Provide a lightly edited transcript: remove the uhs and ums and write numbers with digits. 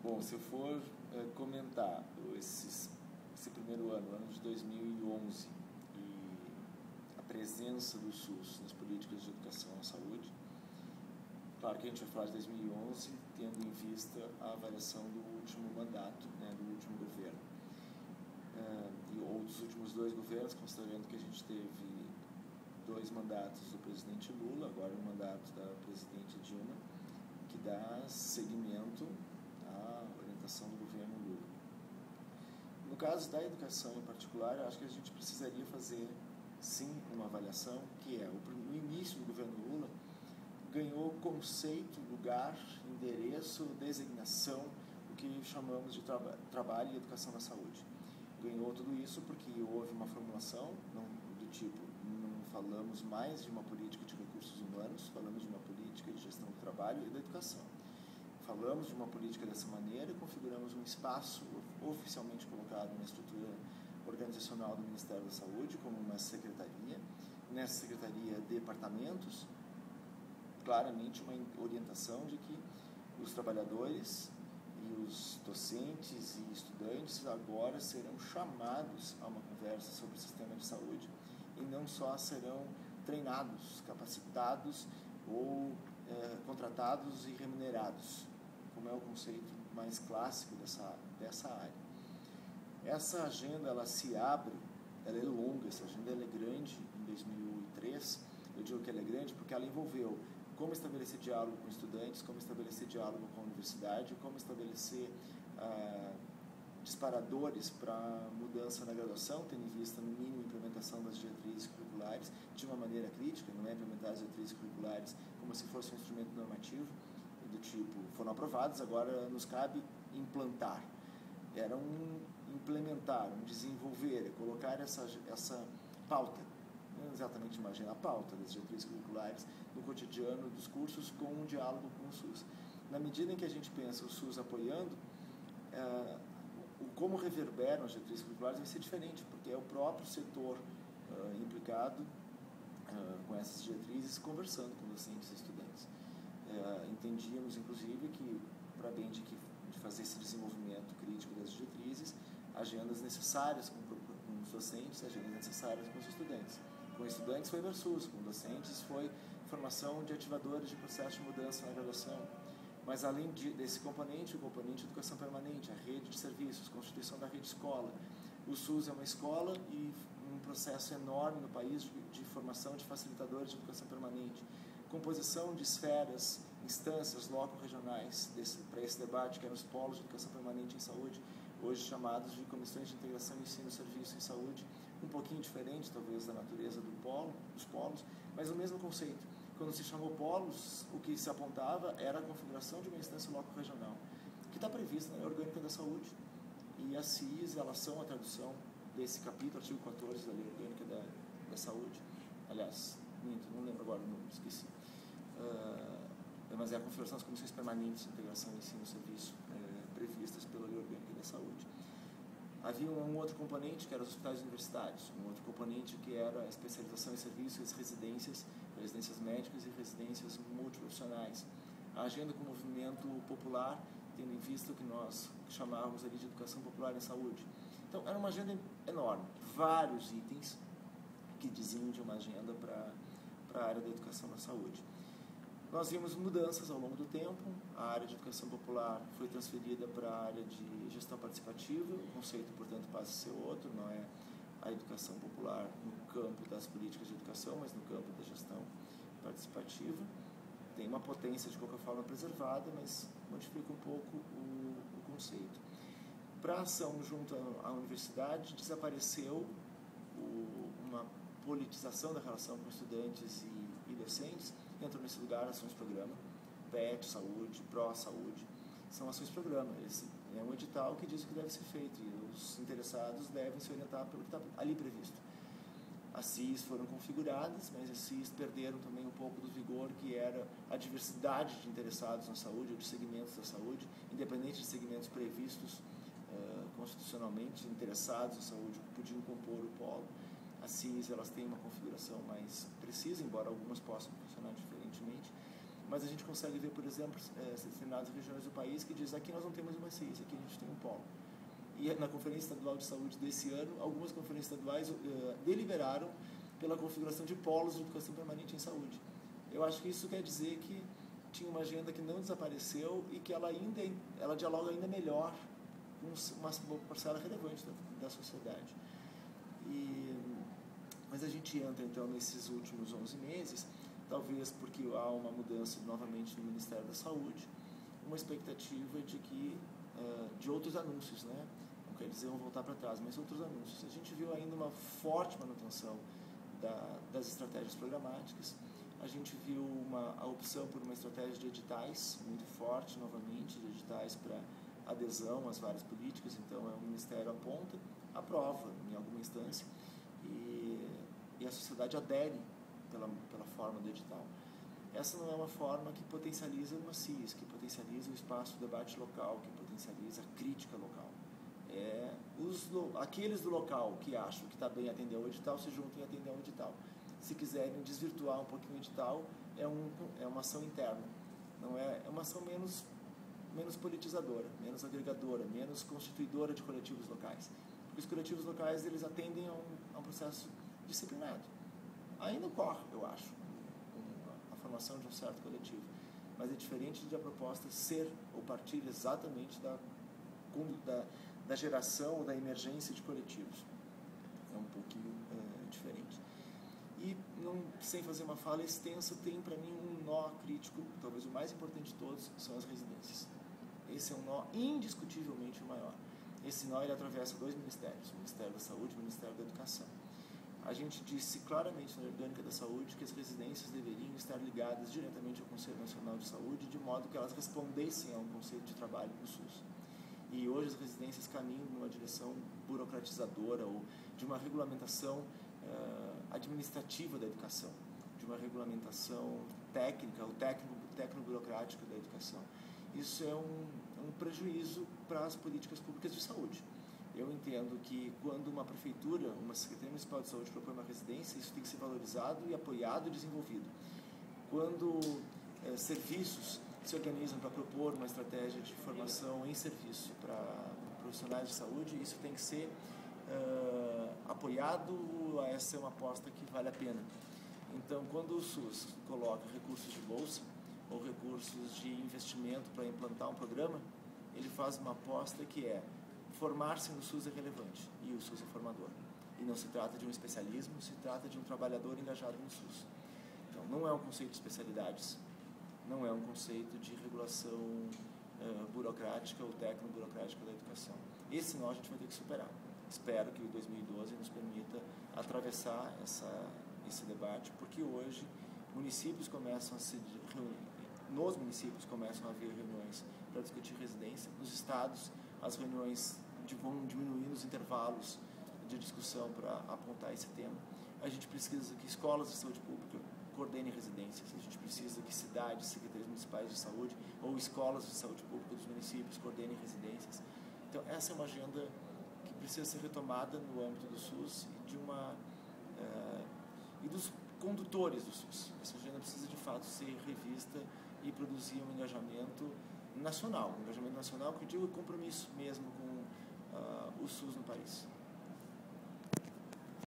Bom, se eu for comentar esse primeiro ano de 2011, e a presença do SUS nas políticas de educação e saúde, claro que a gente vai falar de 2011, tendo em vista a avaliação do último mandato, do último governo, ou dos últimos dois governos, considerando que a gente teve 2 mandatos do presidente Lula, agora um mandato da presidente Dilma, que dá seguimento à orientação do governo Lula. No caso da educação em particular, eu acho que a gente precisaria fazer, sim, uma avaliação, que é, no início do governo Lula, ganhou conceito, lugar, endereço, designação, o que chamamos de trabalho e educação na saúde. Ganhou tudo isso porque houve uma formulação do tipo, não falamos mais de uma política de recursos humanos, falamos de uma política de gestão do trabalho e da educação. Falamos de uma política dessa maneira e configuramos um espaço oficialmente colocado na estrutura organizacional do Ministério da Saúde como uma secretaria. Nessa secretaria, departamentos, claramente uma orientação de que os trabalhadores e os docentes e estudantes agora serão chamados a uma conversa sobre o sistema de saúde e não só serão treinados, capacitados ou contratados e remunerados, como é o conceito mais clássico dessa área. Essa agenda, ela se abre, ela é longa, essa agenda ela é grande. Em 2003, eu digo que ela é grande porque ela envolveu como estabelecer diálogo com estudantes, como estabelecer diálogo com a universidade, como estabelecer disparadores para mudança na graduação, tendo em vista, no mínimo, a implementação das diretrizes curriculares de uma maneira crítica, não é implementar as diretrizes curriculares como se fosse um instrumento normativo, do tipo, foram aprovadas, agora nos cabe implantar. Era implementar, desenvolver, colocar essa pauta, não exatamente imagina a pauta das diretrizes curriculares no cotidiano dos cursos com um diálogo com o SUS. Na medida em que a gente pensa o SUS apoiando, como reverberam as diretrizes curriculares vai ser diferente, porque é o próprio setor implicado com essas diretrizes conversando com docentes e estudantes. Entendíamos, inclusive, que para bem de fazer esse desenvolvimento crítico das diretrizes, agendas necessárias com os docentes, agendas necessárias com os estudantes. Com estudantes foi versus, com docentes foi formação de ativadores de processo de mudança na graduação. Mas além desse componente, o componente de educação permanente, a rede de serviços, constituição da rede escola. O SUS é uma escola e um processo enorme no país de formação de facilitadores de educação permanente. Composição de esferas, instâncias loco-regionais para esse debate, que eram os polos de educação permanente em saúde, hoje chamados de comissões de integração ensino, serviço em saúde, um pouquinho diferente, talvez, da natureza dos polos, mas o mesmo conceito. Quando se chamou polos, o que se apontava era a configuração de uma instância loco-regional, que está prevista na Lei Orgânica da Saúde, e as CIs, elas são a tradução desse capítulo, artigo 14 da Lei Orgânica da Saúde. Aliás, não lembro agora o número, esqueci. Mas é a configuração das comissões permanentes de integração, ensino e serviço previstas pela Lei Orgânica da Saúde. Havia um outro componente que era os hospitais universitários, um outro componente que era a especialização em serviços, residências médicas e residências multiprofissionais. A agenda com o movimento popular, tendo em vista o que nós chamávamos ali de educação popular em saúde. Então, era uma agenda enorme, vários itens que diziam de uma agenda para a área da educação na saúde. Nós vimos mudanças ao longo do tempo, a área de educação popular foi transferida para a área de gestão participativa, o conceito, portanto, passa a ser outro, não é a educação popular no campo das políticas de educação, mas no campo da gestão participativa. Tem uma potência, de qualquer forma, preservada, mas modifica um pouco o conceito. Para a ação junto à universidade, desapareceu uma politização da relação com estudantes e docentes. Entram nesse lugar ações-programa, PET, saúde, pró-saúde, são ações-programa. É um edital que diz o que deve ser feito e os interessados devem se orientar pelo que está ali previsto. As CIs foram configuradas, mas as CIs perderam também um pouco do vigor que era a diversidade de interessados na saúde, ou de segmentos da saúde, independente de segmentos previstos constitucionalmente, interessados na saúde, podiam compor o polo. As CIs, elas têm uma configuração mais precisa, embora algumas possam funcionar diferentemente, mas a gente consegue ver, por exemplo, determinadas regiões do país que diz: aqui nós não temos uma CIS, aqui a gente tem um polo. E na Conferência Estadual de Saúde desse ano, algumas conferências estaduais deliberaram pela configuração de polos de educação permanente em saúde. Eu acho que isso quer dizer que tinha uma agenda que não desapareceu e que ela dialoga ainda melhor com uma parcela relevante da sociedade. Mas a gente entra, então, nesses últimos 11 meses, talvez porque há uma mudança novamente no Ministério da Saúde, uma expectativa de outros anúncios, né? Não quer dizer voltar para trás, mas outros anúncios. A gente viu ainda uma forte manutenção das estratégias programáticas. A gente viu a opção por uma estratégia de editais muito forte, novamente, de editais para adesão às várias políticas. Então, o Ministério aponta, aprova em alguma instância, e a sociedade adere pela forma do edital. Essa não é uma forma que potencializa uma CIS, que potencializa o espaço de debate local, que potencializa a crítica local. Aqueles do local que acham que está bem atender ao edital se juntam em atender ao edital. Se quiserem desvirtuar um pouquinho o edital, é uma ação interna. Não é uma ação menos politizadora, menos agregadora, menos constituidora de coletivos locais. Porque os coletivos locais, eles atendem a um processo disciplinado. Ainda ocorre, eu acho, a formação de um certo coletivo. Mas é diferente de a proposta ser ou partir exatamente da geração ou da emergência de coletivos. É um pouquinho diferente. E, sem fazer uma fala extensa, tem para mim um nó crítico, talvez o mais importante de todos, são as residências. Esse é um nó indiscutivelmente o maior. Esse nó ele atravessa dois ministérios, o Ministério da Saúde e o Ministério da Educação. A gente disse claramente na Orgânica da Saúde que as residências deveriam estar ligadas diretamente ao Conselho Nacional de Saúde, de modo que elas respondessem a um conceito de trabalho no SUS. E hoje as residências caminham numa direção burocratizadora ou de uma regulamentação administrativa da educação, de uma regulamentação técnica ou tecno-burocrática da educação. Isso é um prejuízo para as políticas públicas de saúde. Eu entendo que quando uma prefeitura, uma Secretaria Municipal de Saúde propõe uma residência, isso tem que ser valorizado e apoiado e desenvolvido. Quando serviços se organizam para propor uma estratégia de formação em serviço para profissionais de saúde, isso tem que ser apoiado, essa é uma aposta que vale a pena. Então, quando o SUS coloca recursos de bolsa ou recursos de investimento para implantar um programa, ele faz uma aposta que formar-se no SUS é relevante, e o SUS é formador. E não se trata de um especialismo, se trata de um trabalhador engajado no SUS. Então, não é um conceito de especialidades, não é um conceito de regulação burocrática ou tecno-burocrática da educação. Esse nó a gente vai ter que superar. Espero que o 2012 nos permita atravessar esse debate, porque hoje municípios começam a se reunir, nos municípios começam a haver reuniões para discutir residência, nos estados as reuniões vão diminuindo os intervalos de discussão para apontar esse tema. A gente precisa que escolas de saúde pública coordenem residências, a gente precisa que cidades, secretarias municipais de saúde ou escolas de saúde pública dos municípios coordenem residências. Então, essa é uma agenda que precisa ser retomada no âmbito do SUS e dos condutores do SUS. Essa agenda precisa, de fato, ser revista e produzir um engajamento nacional que eu digo compromisso mesmo com o SUS no país.